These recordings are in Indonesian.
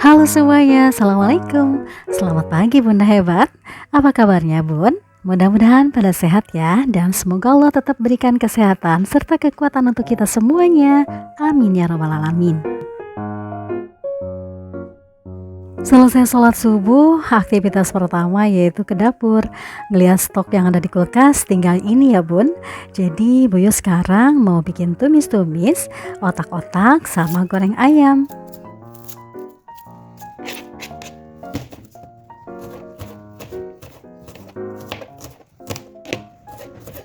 Halo semuanya, Assalamualaikum. Selamat pagi Bunda Hebat. Apa kabarnya Bun? Mudah-mudahan pada sehat ya, dan semoga Allah tetap berikan kesehatan serta kekuatan untuk kita semuanya. Amin ya rabbal alamin. Selesai sholat subuh, aktivitas pertama yaitu ke dapur. Ngeliat stok yang ada di kulkas, tinggal ini ya Bun. Jadi Buyo sekarang mau bikin tumis-tumis, otak-otak sama goreng ayam.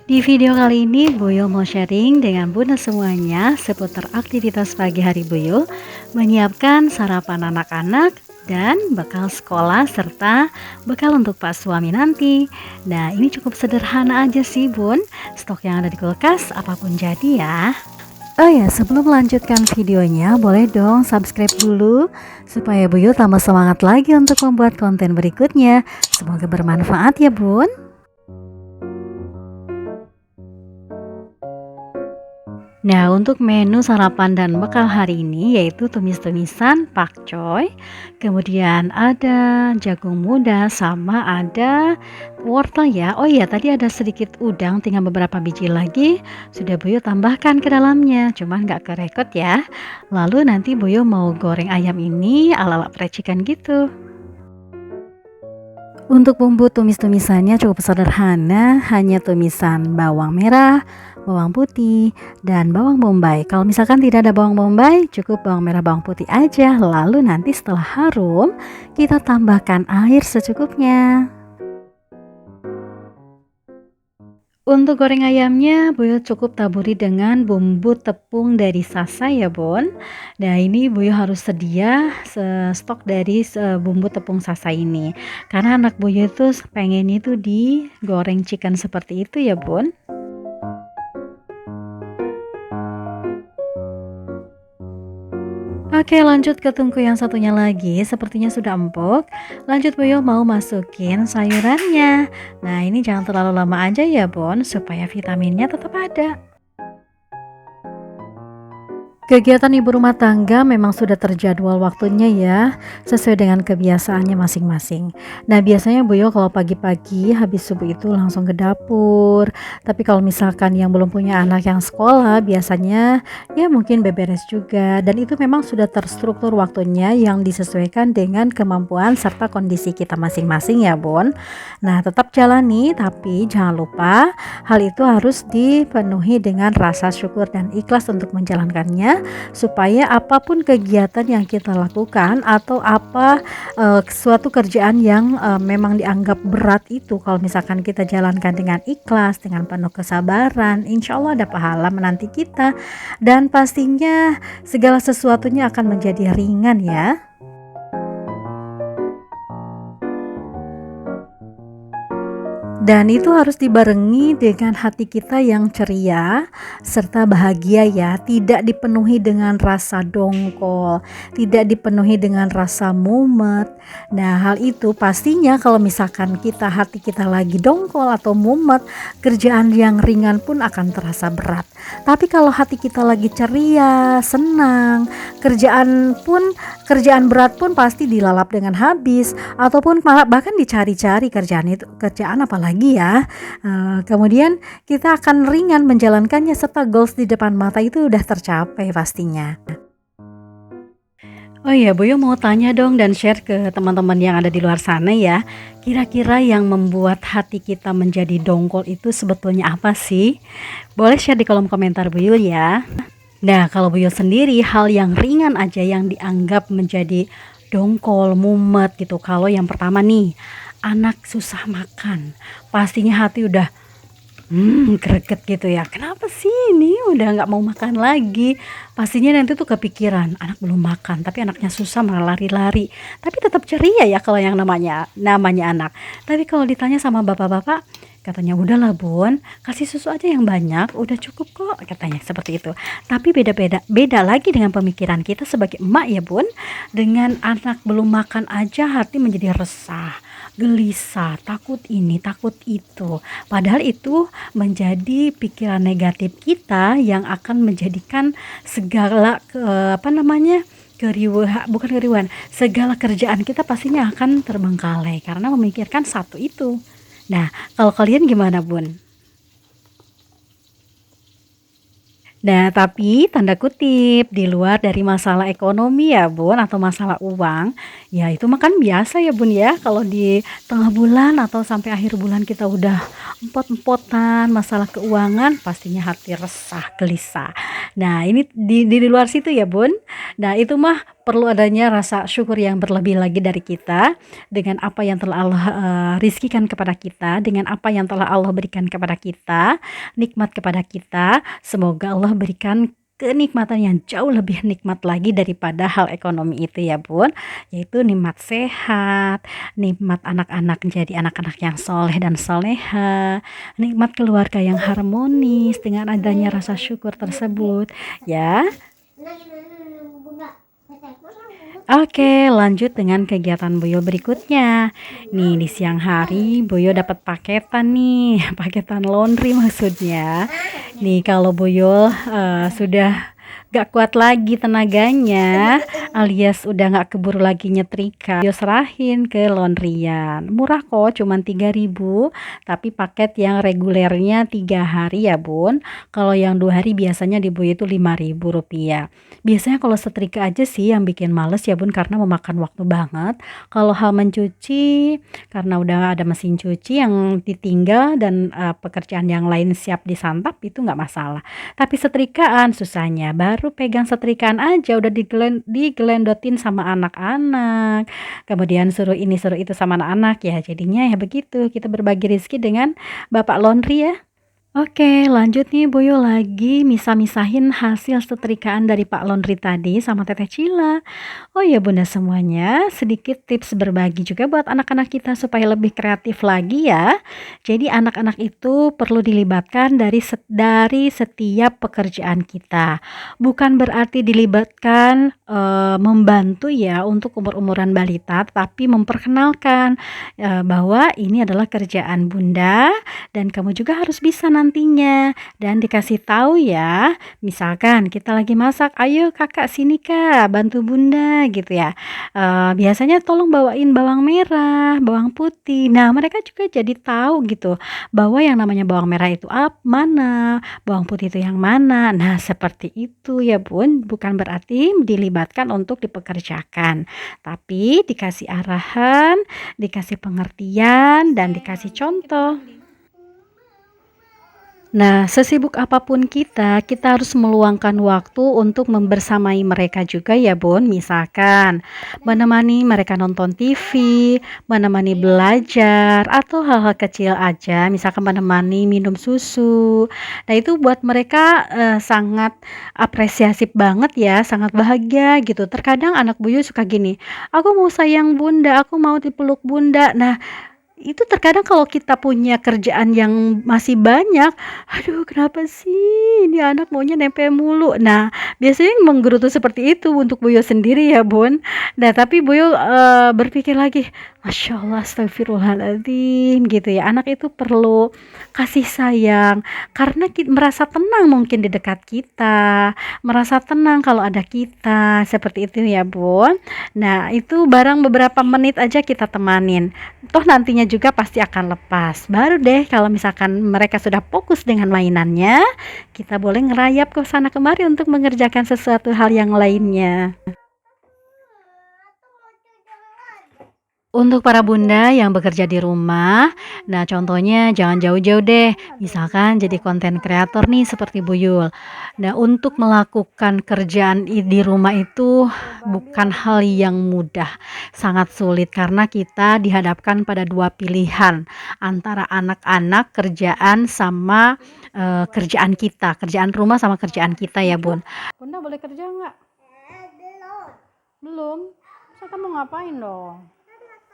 Di video kali ini Buyo mau sharing dengan Bunda semuanya seputar aktivitas pagi hari Buyo, menyiapkan sarapan anak-anak dan bekal sekolah serta bekal untuk Pak suami nanti. Nah, ini cukup sederhana aja sih Bun, stok yang ada di kulkas apapun jadi ya. Oh ya, sebelum melanjutkan videonya, boleh dong subscribe dulu supaya Buyo tambah semangat lagi untuk membuat konten berikutnya. Semoga bermanfaat ya Bun. Nah, untuk menu sarapan dan bekal hari ini yaitu tumis-tumisan pakcoy, kemudian ada jagung muda sama ada wortel ya. Oh iya, tadi ada sedikit udang, tinggal beberapa biji lagi. Sudah Buyo tambahkan ke dalamnya, cuman nggak kerekot ya. Lalu nanti Buyo mau goreng ayam ini ala-ala perecikan gitu. Untuk bumbu tumis-tumisannya cukup sederhana, hanya tumisan bawang merah, bawang putih, dan bawang bombay. Kalau misalkan tidak ada bawang bombay, cukup bawang merah, bawang putih aja. Lalu nanti setelah harum, kita tambahkan air secukupnya. Untuk goreng ayamnya, Buyo cukup taburi dengan bumbu tepung dari Sasa ya Bun. Nah, ini Buyo harus sedia stok dari bumbu tepung Sasa ini. Karena anak Buyo itu pengen itu digoreng chicken seperti itu ya Bun. Oke, lanjut ke tungku yang satunya lagi. Sepertinya sudah empuk. Lanjut Buyo mau masukin sayurannya. Nah, ini jangan terlalu lama aja ya Bon, supaya vitaminnya tetap ada. Kegiatan ibu rumah tangga memang sudah terjadwal waktunya ya, sesuai dengan kebiasaannya masing-masing. Nah, biasanya Buyo kalau pagi-pagi habis subuh itu langsung ke dapur. Tapi kalau misalkan yang belum punya anak yang sekolah, biasanya ya mungkin beberes juga. Dan itu memang sudah terstruktur waktunya yang disesuaikan dengan kemampuan serta kondisi kita masing-masing ya Bon. Nah, tetap jalani, tapi jangan lupa hal itu harus dipenuhi dengan rasa syukur dan ikhlas untuk menjalankannya, supaya apapun kegiatan yang kita lakukan atau suatu kerjaan yang memang dianggap berat itu, kalau misalkan kita jalankan dengan ikhlas, dengan penuh kesabaran, insya Allah ada pahala menanti kita, dan pastinya segala sesuatunya akan menjadi ringan ya. Dan itu harus dibarengi dengan hati kita yang ceria serta bahagia ya, tidak dipenuhi dengan rasa dongkol, tidak dipenuhi dengan rasa mumet. Nah, hal itu pastinya kalau misalkan hati kita lagi dongkol atau mumet, kerjaan yang ringan pun akan terasa berat. Tapi kalau hati kita lagi ceria, senang, kerjaan berat pun pasti dilalap dengan habis, ataupun bahkan dicari-cari kerjaan apalagi ya. Kemudian kita akan ringan menjalankannya serta goals di depan mata itu udah tercapai pastinya. Oh iya, Buyo mau tanya dong dan share ke teman-teman yang ada di luar sana ya. Kira-kira yang membuat hati kita menjadi dongkol itu sebetulnya apa sih? Boleh share di kolom komentar Buyo ya. Nah, kalau Buyo sendiri, hal yang ringan aja yang dianggap menjadi dongkol, mumet gitu. Kalau yang pertama nih, anak susah makan, pastinya hati udah greget gitu ya. Kenapa sih ini udah nggak mau makan lagi? Pastinya nanti tuh kepikiran, anak belum makan, tapi anaknya susah malah lari-lari. Tapi tetap ceria ya kalau yang namanya anak. Tapi kalau ditanya sama bapak-bapak, katanya udahlah Bun, kasih susu aja yang banyak, udah cukup kok, katanya seperti itu. Tapi beda lagi dengan pemikiran kita sebagai emak ya Bun. Dengan anak belum makan aja hati menjadi resah, gelisah, takut ini, takut itu. Padahal itu menjadi pikiran negatif kita yang akan menjadikan segala bukan keriuhan, segala kerjaan kita pastinya akan terbengkalai karena memikirkan satu itu. Nah, kalau kalian gimana, Bun? Nah, tapi tanda kutip, di luar dari masalah ekonomi ya Bun, atau masalah uang, ya itu mah kan biasa ya Bun ya, kalau di tengah bulan atau sampai akhir bulan kita udah empot-empotan masalah keuangan, pastinya hati resah, gelisah. Nah, ini di luar situ ya Bun. Nah, itu mah perlu adanya rasa syukur yang berlebih lagi dari kita dengan apa yang telah Allah rizkikan kepada kita, dengan apa yang telah Allah berikan kepada kita, nikmat kepada kita. Semoga Allah berikan kenikmatan yang jauh lebih nikmat lagi daripada hal ekonomi itu ya Bun, yaitu nikmat sehat, nikmat anak-anak jadi anak-anak yang soleh dan soleha, nikmat keluarga yang harmonis dengan adanya rasa syukur tersebut ya. Oke, lanjut dengan kegiatan Boyo berikutnya. Nih, di siang hari Boyo dapat paketan nih, paketan laundry maksudnya. Nih, kalau Boyo sudah gak kuat lagi tenaganya, alias udah gak keburu lagi nyetrika, Boyo serahin ke laundryan. Murah kok, cuman 3.000, tapi paket yang regulernya 3 hari ya Bun. Kalau yang 2 hari biasanya di Boyo itu Rp5.000. Biasanya kalau setrika aja sih yang bikin males ya Bun, karena memakan waktu banget. Kalau hal mencuci, karena udah ada mesin cuci yang ditinggal dan pekerjaan yang lain siap disantap, itu nggak masalah. Tapi setrikaan susahnya, baru pegang setrikaan aja udah digelendotin sama anak-anak. Kemudian suruh ini suruh itu sama anak-anak ya. Jadinya ya begitu, kita berbagi rezeki dengan Bapak Laundry ya. Oke, lanjut nih Boyo lagi misah-misahin hasil setrikaan dari Pak Laundry tadi sama Teteh Cila. Oh ya Bunda semuanya, sedikit tips berbagi juga buat anak-anak kita supaya lebih kreatif lagi ya. Jadi anak-anak itu perlu dilibatkan dari setiap pekerjaan kita. Bukan berarti dilibatkan membantu ya untuk umur-umuran balita, tapi memperkenalkan bahwa ini adalah kerjaan Bunda dan kamu juga harus bisa nantinya, dan dikasih tahu ya, misalkan kita lagi masak, ayo kakak sini kak bantu bunda gitu ya. Biasanya tolong bawain bawang merah, bawang putih. Nah mereka juga jadi tahu gitu bahwa yang namanya bawang merah itu mana, bawang putih itu yang mana. Nah seperti itu ya Bun, bukan berarti dilibatkan untuk dipekerjakan, tapi dikasih arahan, dikasih pengertian, dan dikasih contoh. Nah, sesibuk apapun kita harus meluangkan waktu untuk membersamai mereka juga ya Bun. Misalkan menemani mereka nonton TV, menemani belajar, atau hal-hal kecil aja, misalkan menemani minum susu. Nah, itu buat mereka sangat apresiatif banget ya, sangat bahagia gitu. Terkadang anak buyut suka gini, aku mau sayang bunda, aku mau dipeluk bunda. Nah, itu terkadang kalau kita punya kerjaan yang masih banyak, aduh kenapa sih ini anak maunya nempel mulu. Nah, biasanya yang menggerutu seperti itu untuk Boyo sendiri ya Bun. Nah, tapi Boyo berpikir lagi, Masya Allah, astagfirullahaladzim gitu ya. Anak itu perlu kasih sayang karena merasa tenang mungkin di dekat kita, merasa tenang kalau ada kita, seperti itu ya Bun. Nah, itu barang beberapa menit aja kita temanin. Toh nantinya juga pasti akan lepas. Baru deh kalau misalkan mereka sudah fokus dengan mainannya, kita boleh ngerayap ke sana kemari untuk mengerjakan sesuatu hal yang lainnya. Untuk para bunda yang bekerja di rumah, nah contohnya jangan jauh-jauh deh. Misalkan jadi konten kreator nih seperti Buyul. Nah, untuk melakukan kerjaan di rumah itu bukan hal yang mudah, sangat sulit karena kita dihadapkan pada dua pilihan antara anak-anak, kerjaan sama kerjaan kita, kerjaan rumah sama kerjaan kita ya Bun. Bunda boleh kerja nggak? Belum. Saya kamu ngapain dong?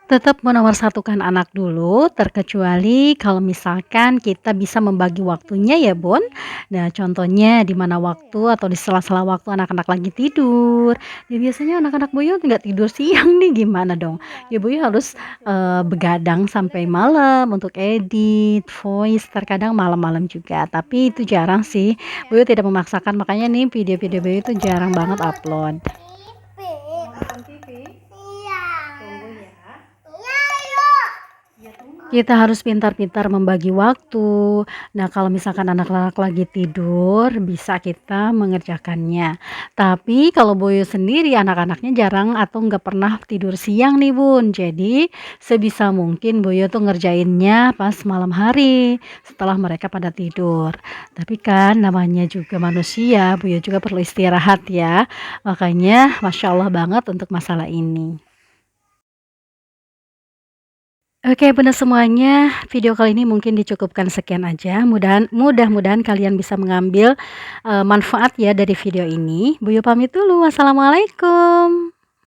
Tetap menomorsatukan anak dulu, terkecuali kalau misalkan kita bisa membagi waktunya ya Bun. Nah contohnya di mana waktu atau di sela-sela waktu anak-anak lagi tidur. Ya biasanya anak-anak Boyo nggak tidur siang nih, gimana dong? Ya Boyo harus begadang sampai malam untuk edit, voice, terkadang malam-malam juga. Tapi itu jarang sih, Boyo tidak memaksakan, makanya nih video-video Boyo itu jarang banget upload. nonton TV? Iya. Tunggu ya. Iya, yuk. Ya, kita harus pintar-pintar membagi waktu. Nah, kalau misalkan anak-anak lagi tidur, bisa kita mengerjakannya. Tapi kalau Boyo sendiri, anak-anaknya jarang atau nggak pernah tidur siang nih Bun. Jadi, sebisa mungkin Boyo tuh ngerjainnya pas malam hari, setelah mereka pada tidur. Tapi kan namanya juga manusia, Boyo juga perlu istirahat ya. Makanya, Masya Allah banget untuk masalah ini. Oke, benar semuanya. Video kali ini mungkin dicukupkan sekian aja. Mudah-mudahan kalian bisa mengambil manfaat ya dari video ini. Buyu pamit dulu. Wassalamualaikum.